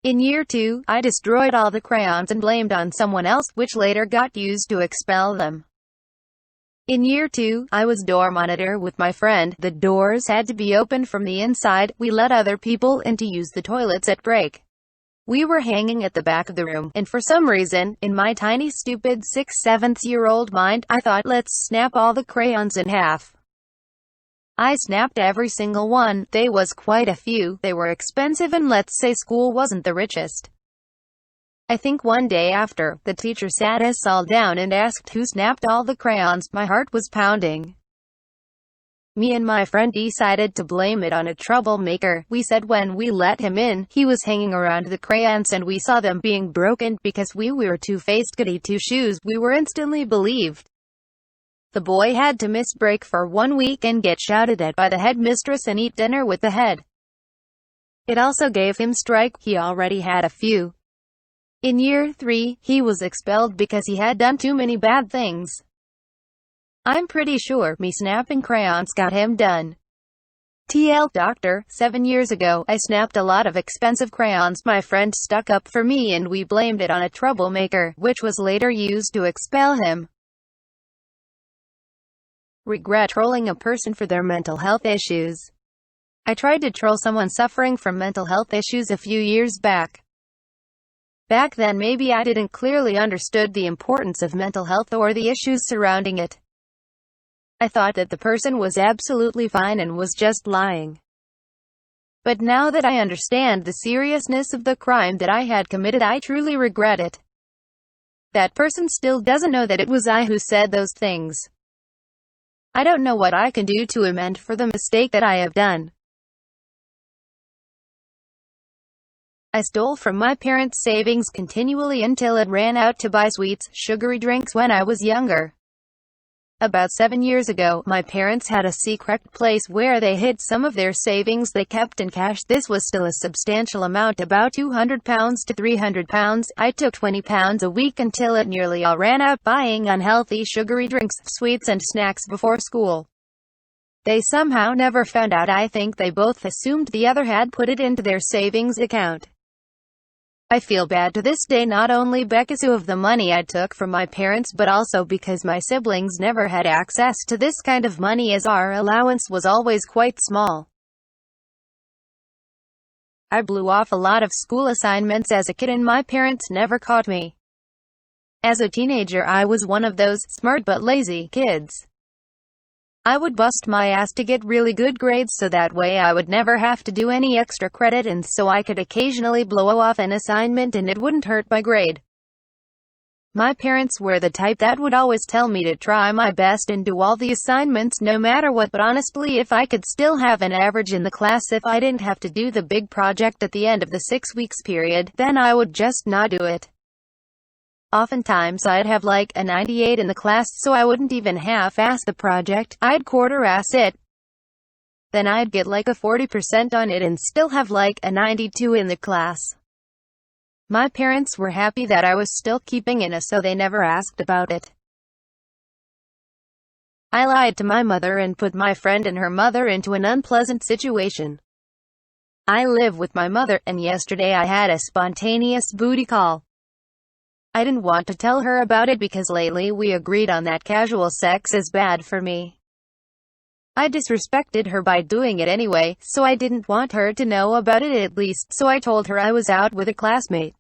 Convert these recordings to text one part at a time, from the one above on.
In year 2, I destroyed all the crayons and blamed on someone else, which later got used to expel them. In year 2, I was door monitor with my friend. The doors had to be opened from the inside. We let other people in to use the toilets at break. We were hanging at the back of the room, and for some reason, in my tiny stupid 6-7-year-old mind, I thought, let's snap all the crayons in half. I snapped every single one. They was quite a few. They were expensive, and let's say school wasn't the richest. I think one day after, the teacher sat us all down and asked who snapped all the crayons. My heart was pounding. Me and my friend decided to blame it on a troublemaker. We said when we let him in, he was hanging around the crayons and we saw them being broken. Because we were two-faced goody two-shoes, we were instantly believed. The boy had to miss break for 1 week and get shouted at by the headmistress and eat dinner with the head. It also gave him strike. He already had a few. In year 3, he was expelled because he had done too many bad things. I'm pretty sure me snapping crayons got him done. TL Doctor, 7 years ago, I snapped a lot of expensive crayons. My friend stuck up for me and we blamed it on a troublemaker, which was later used to expel him. Regret trolling a person for their mental health issues. I tried to troll someone suffering from mental health issues a few years back. Back then maybe I didn't clearly understood the importance of mental health or the issues surrounding it. I thought that the person was absolutely fine and was just lying. But now that I understand the seriousness of the crime that I had committed, I truly regret it. That person still doesn't know that it was I who said those things. I don't know what I can do to amend for the mistake that I have done. I stole from my parents' savings continually until it ran out to buy sweets, sugary drinks when I was younger. About 7 years ago, my parents had a secret place where they hid some of their savings they kept in cash. This was still a substantial amount, about £200 to £300. I took £20 a week until it nearly all ran out buying unhealthy sugary drinks, sweets and snacks before school. They somehow never found out. I think they both assumed the other had put it into their savings account. I feel bad to this day, not only because of the money I took from my parents, but also because my siblings never had access to this kind of money as our allowance was always quite small. I blew off a lot of school assignments as a kid and my parents never caught me. As a teenager I was one of those smart but lazy kids. I would bust my ass to get really good grades so that way I would never have to do any extra credit, and so I could occasionally blow off an assignment and it wouldn't hurt my grade. My parents were the type that would always tell me to try my best and do all the assignments no matter what, but honestly, if I could still have an average in the class, if I didn't have to do the big project at the end of the 6 weeks period, then I would just not do it. Oftentimes I'd have like a 98 in the class, so I wouldn't even half-ass the project, I'd quarter-ass it. Then I'd get like a 40% on it and still have like a 92 in the class. My parents were happy that I was still keeping in, so they never asked about it. I lied to my mother and put my friend and her mother into an unpleasant situation. I live with my mother, and yesterday I had a spontaneous booty call. I didn't want to tell her about it because lately we agreed on that casual sex is bad for me. I disrespected her by doing it anyway, so I didn't want her to know about it at least, so I told her I was out with a classmate.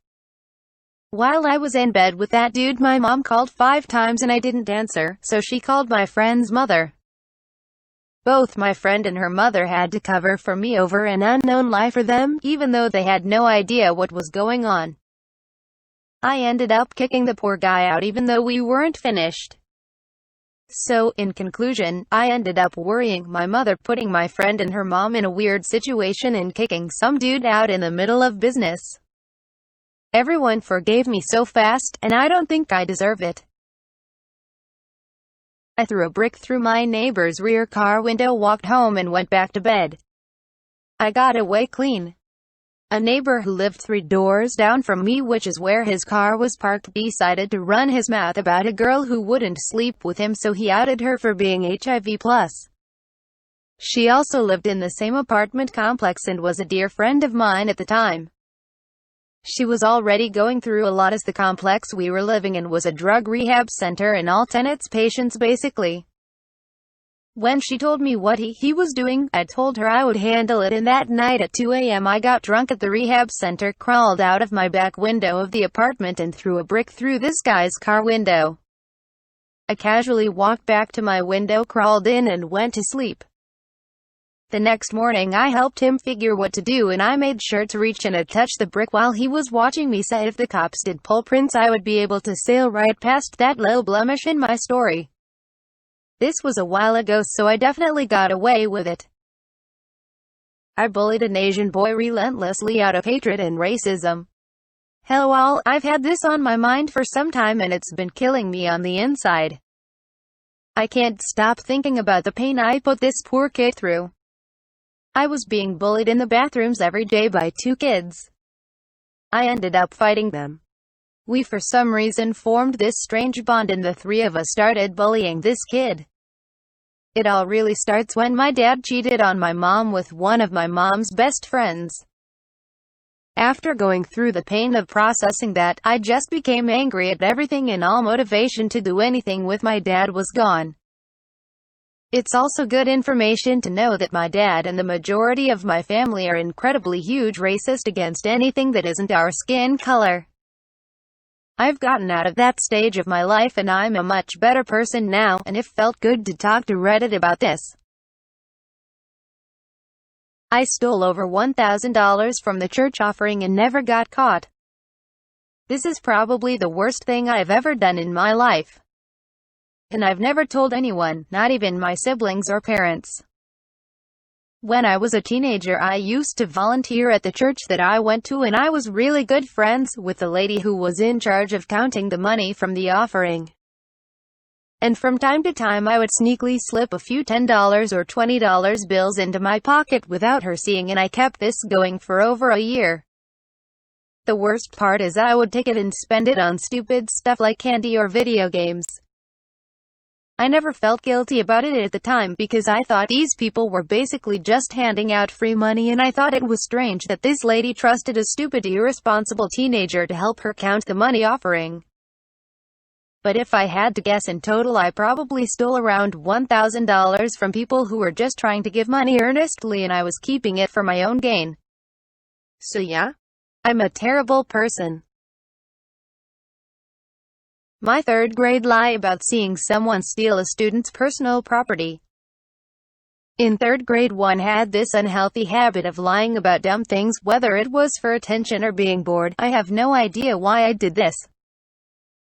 While I was in bed with that dude, my mom called 5 times and I didn't answer, so she called my friend's mother. Both my friend and her mother had to cover for me over an unknown lie for them, even though they had no idea what was going on. I ended up kicking the poor guy out even though we weren't finished. So, in conclusion, I ended up worrying my mother, putting my friend and her mom in a weird situation, and kicking some dude out in the middle of business. Everyone forgave me so fast, and I don't think I deserve it. I threw a brick through my neighbor's rear car window, walked home and went back to bed. I got away clean. A neighbor who lived 3 doors down from me, which is where his car was parked, decided to run his mouth about a girl who wouldn't sleep with him, so he outed her for being HIV+. She also lived in the same apartment complex and was a dear friend of mine at the time. She was already going through a lot as the complex we were living in was a drug rehab center and all tenants patients basically. When she told me what he was doing, I told her I would handle it, and that night at 2 a.m. I got drunk at the rehab center, crawled out of my back window of the apartment and threw a brick through this guy's car window. I casually walked back to my window, crawled in and went to sleep. The next morning I helped him figure what to do, and I made sure to reach in and touch the brick while he was watching me, so if the cops did pull prints I would be able to sail right past that little blemish in my story. This was a while ago, so I definitely got away with it. I bullied an Asian boy relentlessly out of hatred and racism. Hell, well, I've had this on my mind for some time and it's been killing me on the inside. I can't stop thinking about the pain I put this poor kid through. I was being bullied in the bathrooms every day by two kids. I ended up fighting them. We for some reason formed this strange bond and the three of us started bullying this kid. It all really starts when my dad cheated on my mom with one of my mom's best friends. After going through the pain of processing that, I just became angry at everything and all motivation to do anything with my dad was gone. It's also good information to know that my dad and the majority of my family are incredibly huge racist against anything that isn't our skin color. I've gotten out of that stage of my life and I'm a much better person now, and it felt good to talk to Reddit about this. I stole over $1,000 from the church offering and never got caught. This is probably the worst thing I've ever done in my life. And I've never told anyone, not even my siblings or parents. When I was a teenager, I used to volunteer at the church that I went to, and I was really good friends with the lady who was in charge of counting the money from the offering. And from time to time I would sneakily slip a few $10 or $20 bills into my pocket without her seeing, and I kept this going for over a year. The worst part is I would take it and spend it on stupid stuff like candy or video games. I never felt guilty about it at the time because I thought these people were basically just handing out free money, and I thought it was strange that this lady trusted a stupid, irresponsible teenager to help her count the money offering. But if I had to guess, in total I probably stole around $1,000 from people who were just trying to give money earnestly, and I was keeping it for my own gain. So yeah, I'm a terrible person. My third grade lie about seeing someone steal a student's personal property. In third grade, one had this unhealthy habit of lying about dumb things, whether it was for attention or being bored. I have no idea why I did this.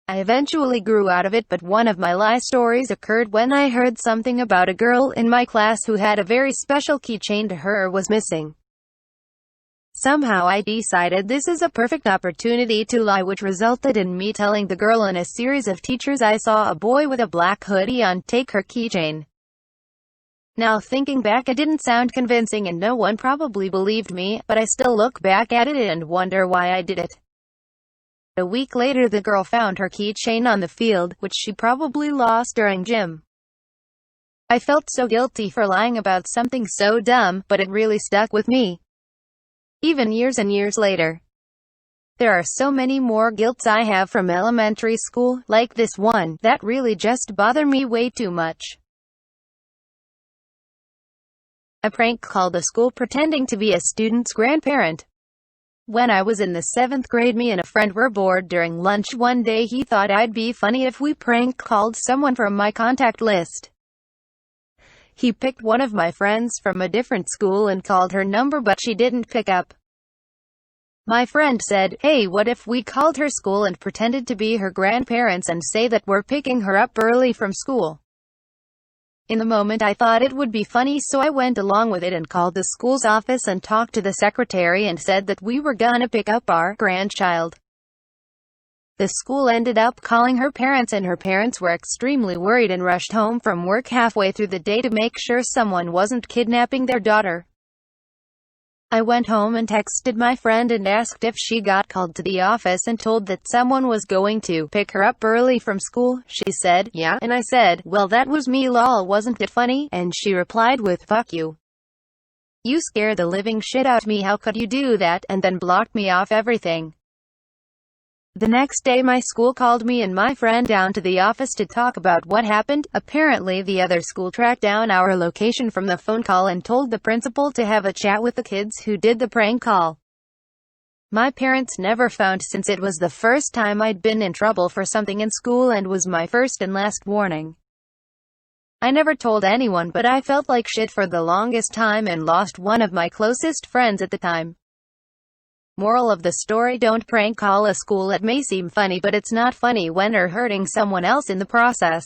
I eventually grew out of it, but one of my lie stories occurred when I heard something about a girl in my class who had a very special keychain to her was missing. Somehow I decided this is a perfect opportunity to lie, which resulted in me telling the girl and a series of teachers I saw a boy with a black hoodie on take her keychain. Now thinking back, it didn't sound convincing and no one probably believed me, but I still look back at it and wonder why I did it. A week later the girl found her keychain on the field, which she probably lost during gym. I felt so guilty for lying about something so dumb, but it really stuck with me. Even years and years later. There are so many more guilts I have from elementary school, like this one, that really just bother me way too much. I prank called a school pretending to be a student's grandparent. When I was in the 7th grade, me and a friend were bored during lunch one day. He thought I'd be funny if we prank called someone from my contact list. He picked one of my friends from a different school and called her number, but she didn't pick up. My friend said, "Hey, what if we called her school and pretended to be her grandparents and say that we're picking her up early from school?" In the moment I thought it would be funny, so I went along with it and called the school's office and talked to the secretary and said that we were gonna pick up our grandchild. The school ended up calling her parents, and her parents were extremely worried and rushed home from work halfway through the day to make sure someone wasn't kidnapping their daughter. I went home and texted my friend and asked if she got called to the office and told that someone was going to pick her up early from school. She said, "Yeah," and I said, "Well, that was me lol, wasn't it funny?" And she replied with, "Fuck you." You scared the living shit out me, how could you do that, and then blocked me off everything. The next day my school called me and my friend down to the office to talk about what happened. Apparently the other school tracked down our location from the phone call and told the principal to have a chat with the kids who did the prank call. My parents never found, since it was the first time I'd been in trouble for something in school and was my first and last warning. I never told anyone, but I felt like shit for the longest time and lost one of my closest friends at the time. Moral of the story: don't prank call a school. It may seem funny, but it's not funny when you're hurting someone else in the process.